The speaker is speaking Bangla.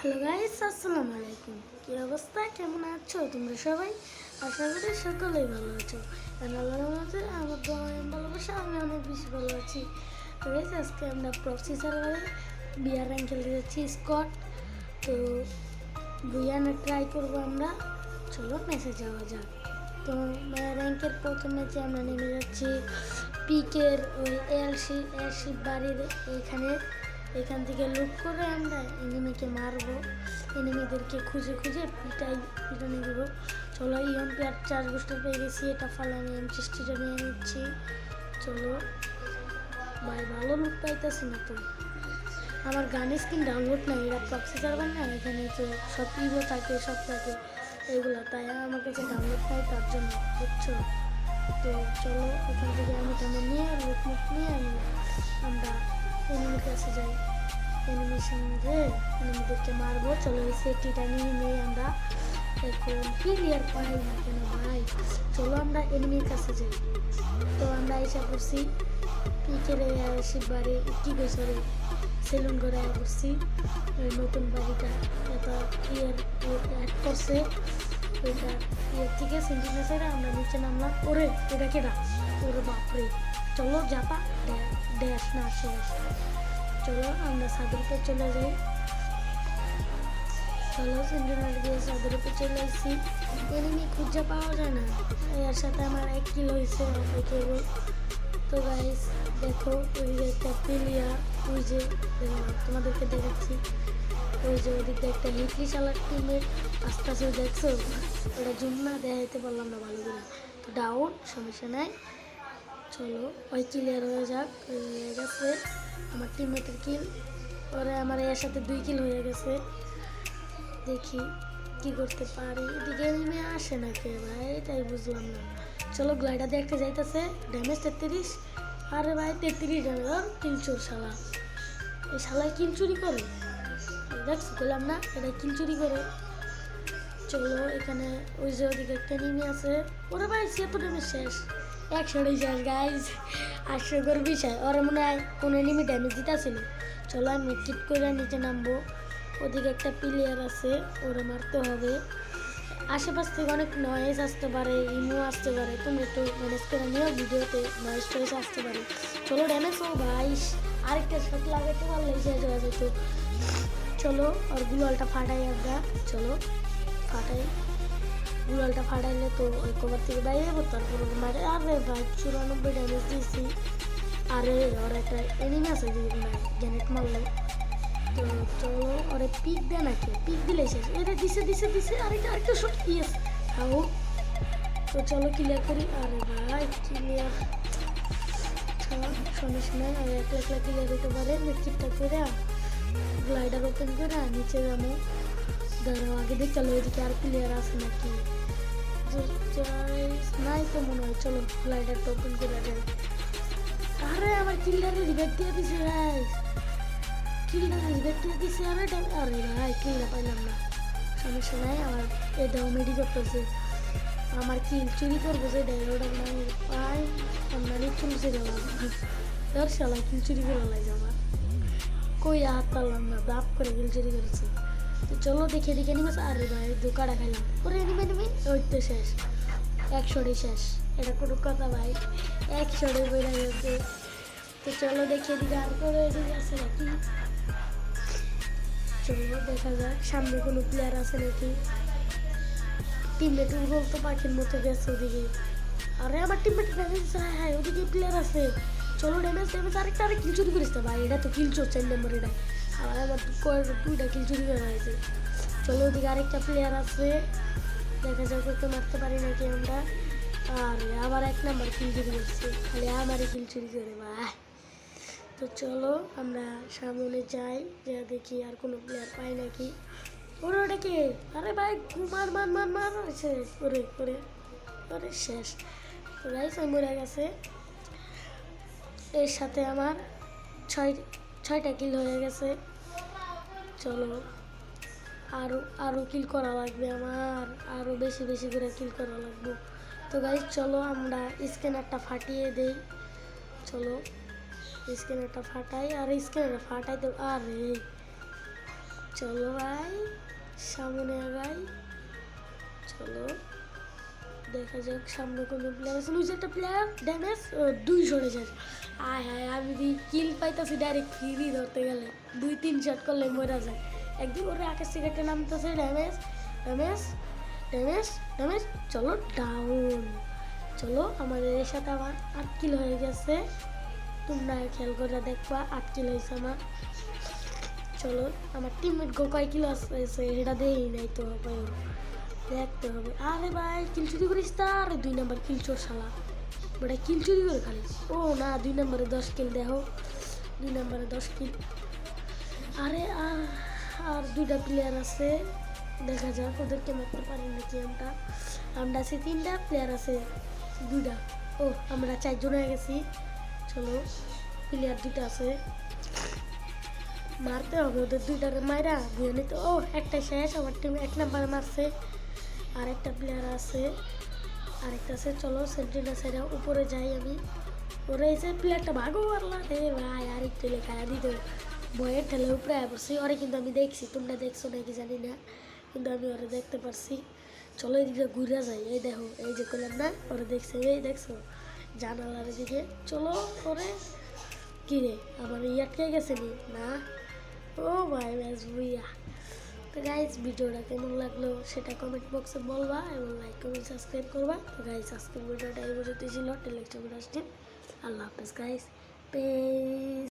হ্যালো গাইস, আসসালামু আলাইকুম। কি অবস্থা, কেমন আছো তোমরা সবাই? আশা করি সকলেই ভালো আছো। আর আল্লাহর রহমতে আমার দোয়া এবং ভালোবাসা আমি অনেক বেশি ভালো আছি। তো গাইস, আজকে আমরা প্রক্সি সার্ভারে বিয়ার র্যাঙ্ক খেলতে যাচ্ছি স্কট। তো বুয়ানা ট্রাই করবো আমরা। চলো ম্যাচে যাওয়া যাক। তো র্যাঙ্কের প্রথম ম্যাচে আমরা নেমে যাচ্ছি পিকের ওই এয়ারশিপ বাড়ির এখান থেকে লুট করে আমরা এনিমিকে মারবো। এনিমিদেরকে খুঁজে খুঁজে পিটানি দেবো। চলো ইএমপি আর চার্জ বুস্টার পেয়ে গেছি, এটা ফালে আমি M60টা নিয়ে নিচ্ছি। চলো ভাই, ভালো লুট পাইতেছি না তো। আমার গানের স্কিন ডাউনলোড নাই, এটা প্রক্সি সার্ভার না, এখানে তো সব ইভো থাকে, সব থাকে এগুলো, তাই আমার কাছে ডাউনলোড নাই, তার জন্য বুঝছো। তো চলো এখান থেকে আমি তেমন নিয়ে লুটমুট নিয়ে আমরা এনিমির কাছে যাই। এনিমির সঙ্গে এনিমিদেরকে মারবো। চলো এই সেটিটা নিয়ে আমরা এখন ক্লিয়ার পাই না কেন ভাই। চলো আমরা এনিমির কাছে যাই। তো আমরা এসে পড়ছি পিকের শিব বাড়ি, কি বছরে সেলুন করে করছি ওই নতুন বাড়িটা, এটা অ্যাড করছে ওইটা থেকে সেন্টিনা সাইডে আমরা নিচে নামলাম। ওরে এটা কেটা, ওরে বাপরে। চলো যাপা ড্যাশ না শেষ। চলো আমরা ছাদের উপর চলে যাই। চলো সেন্টিনার দিয়ে ছাদের উপর চলে আসছি। এনিমি খুঁজে পাওয়া যায় না, এর সাথে আমার 1 কিল হয়েছে কেবল। তো গাইস দেখো ওই যে একটা প্লেয়ার, ওই যে তোমাদেরকে দেখাচ্ছি, ওই যে ওদিকে একটা হিটলি চালার টিমের আস্তে আস্তে দেখছো, ওটা জুম না দেখাইতে পারলাম না ভালো করে। তো ডাউন, সমস্যা নাই। চলো ওই ক্লিয়ার হয়ে যাক। হয়ে গেছে আমার টিমমেটের কিল, পরে আমার এর সাথে 2 কিল হয়ে গেছে। দেখি কি করতে পারি। এদিকে এনিমি আসে না কে ভাই, এটাই বুঝলাম না। চলো গ্লাইডার দেখতে যাইতেছে, ড্যামেজ 33। আরে ভাই 33 ড্যামেজ, কিল চোর শালা। এই শালায় কিল চুরি করে, দেখছো বললাম না, এটা কিল চুরি করে। চলো এখানে ওই যে ওদিকে একটা এনিমি আছে। ওরে ভাই সে তো ড্যামেজ শেষ, 100 শেষ গাইজ। 800 বিষয় ওরা মনে হয় কোনো এনিমি ড্যামেজ দিতেছিল। চলো আমি কিট করে নিচে নামবো। ওদিকে একটা প্লেয়ার আছে, ওরা মারতে হবে। আশেপাশ থেকে অনেক নয়েজ আসতে পারে, ইমো আসতে পারে, তুমি একটু ম্যানেজ করে নিও, ভিডিওতে নয়েজ টয়েজ আসতে পারে। চলো ড্যামেজ ও ভাই, আরেকটা শট লাগাইতে পারলে শেষ হয়ে যেত। চলো আর গুলালটা ফাটাই আমরা। চলো ফাটাই, গুলালটা ফাটাইলে তো ওই কভার থেকে বাইরে যাবো, তারপর মারে। আরে ভাই 94 ড্যামেজ দিয়েছি। আরে ওর একটা এনিমি আছে গ্যানেট মারলো। তো চলো ওরে পিক দেয় নাকি, পিক দিলে শেষ। এটা দিছে আরেকটা শট, ইয়েস খাও। তো চলো ক্লিয়ার করি। আরে ভাই ক্লিয়ার, সমস্যা নাই, আর একলা ক্লিয়ার হতে পারে। মেট্রিকটা করে গ্লাইডার ওপেন করে নিচে যাবো। ধরো আগে দিয়ে চলো এদিকে আর প্লেয়ার আছে নাকি, নাই তো মনে হয়। চলো গ্লাইডারটা ওপেন করে যায়। আরে আমার কিল্লারে রিভাইভ দিয়ে দিছে ভাই, কিল্লারে রিভাইভ দিয়ে দিছে। আরে ভাই কিল্লা পাইলাম না, সমস্যা নাই। আমার এটাও মেডি করতেছে, আমার কিল চুরি করবো যে ডায়লগটা আমি পাই, মানে চলছে গেলাম। ধর শালা কিল চুরি করে লাগে আমার, কই হাত পারলাম না, বাপ করে কিল চুরি করেছে। তো চলো দেখে নিবে। আরে ভাই ধোকাটা খাইলাম। ওরে এনিমি ওই তো শেষ, 100 শেষ। এটা কোনো কথা ভাই, 100 বেড়ে গেছে। তো চলো দেখিয়ে দিকে আর করে এদিকে আছে নাকি। চলো দেখা যাক সামনে কোনো প্লেয়ার আছে নাকি। টিমমেট উড়ল তো পাখির মতো গেছে ওদিকে। আরে আমার টিমমেট ড্যামেজ, হ্যাঁ ওদিকে প্লেয়ার আছে। চলো ড্যামেজ আরেকটা কিল চুরি করিস না ভাই, এটা তো কিল চোর 4 নম্বর। এটা আমার 2টা কিল চুরি করা হয়েছে। চলো ওদিকে আরেকটা প্লেয়ার আছে, দেখা যাক ওকে মারতে পারি নাকি আমরা। আরে আবার 1 নম্বর কিল চুরি করছে, খালি আমারই কিল চুরি করে ভাই। তো চলো আমরা সামনে যাই, যা দেখি আর কোনো প্লেয়ার পাই নাকি। ওরে ওটাকে, আরে ভাই মার শেষ। ওরে শেষ। তো গাইস আমি মরে গেছে। এর সাথে আমার 6টা কিল হয়ে গেছে। চলো আরও কিল করা লাগবে আমার, আরও বেশি করে কিল করা লাগবে। তো গাইস চলো আমরা স্ক্যানারটা ফাটিয়ে দেই। চলো স্ক্যানারটা ফাটাই, আর স্ক্যানারটা ফাটাই তো। আরে চলো ভাই সামনে আগাই, চলো দেখা যাক সামনে কোনো প্লেয়ার আছে। ওই যে একটা প্লেয়ার ড্যামেজ 2 সরে যায়। আয় হায় আমি যদি কিল পাইতেছি ডাইরেক্ট ফ্রি ধরতে গেলে 2-3 শট করলে মরা যায়। একদিন ওরে আকাশ থেকে একটা নামতেছে ড্যামেজ ড্যামেজ ড্যামেজ ড্যামেজ, চলো ডাউন। চলো আমাদের এর সাথে আমার 8 কিল হয়ে গেছে, তোমরা খেয়াল করে দেখবা 8 কিল হয়েছে আমার। চলো আমার টিমমেট কয় কিলো আছে সেটা দেই নাই তো হবে, দেখতে হবে। আরে ভাই কিল চুরি করিস তার 2 নাম্বার কিল চোর শালা, বেটা কিল চুরি করে খালি। ও না 2 নম্বরে 10 কিল, দেখো 2 নম্বরে 10 কিল। আরে আর 2টা প্লেয়ার আছে, দেখা যাক ওদেরকে মারতে পারি নাকি। আমরা আছি 3টা, প্লেয়ার আছে 2টা। ও আমরা 4 জন হয়ে গেছি। চলো প্লেয়ার 2টা আছে, মারতে হবে ওদের 2টারে মাইরা দিয়ে নিতে। ও একটা শেষ, আমার টিম 1 নাম্বারে মারছে। আরেকটা প্লেয়ার আছে, আরেকটা আছে। চলো সেন্ট্রিনা সাইডে উপরে যাই আমি। ওরে এসে প্লেয়ারটা ভাগো মারলা রে ভাই, আরেকটু লেখায় দিত বয়ের ঠেলে উপরে পড়ছি। ওরে কিন্তু আমি দেখছি, তোমরা দেখছো নাকি জানি না, কিন্তু আমি ওরে দেখতে পারছি। চলো এদিকে ঘুরে যাই। এই দেখো এই যে করলাম না, ওরে দেখছে, এই দেখছো জানালার দিকে। চলো ওরে কি রে আমার আটকে গেছে নি না। ও ভাই ব্যাস বুইয়া। তো গাইজ ভিডিওটা কেমন লাগলো সেটা কমেন্ট বক্সে বলবা, এবং লাইক কমেন্ট সাবস্ক্রাইব করবা। তো গাইজ আজকের ভিডিওটা এই পর্যন্ত ছিল। টেলেক্সটা আল্লাহ হাফেজ গাইজ, পেজ।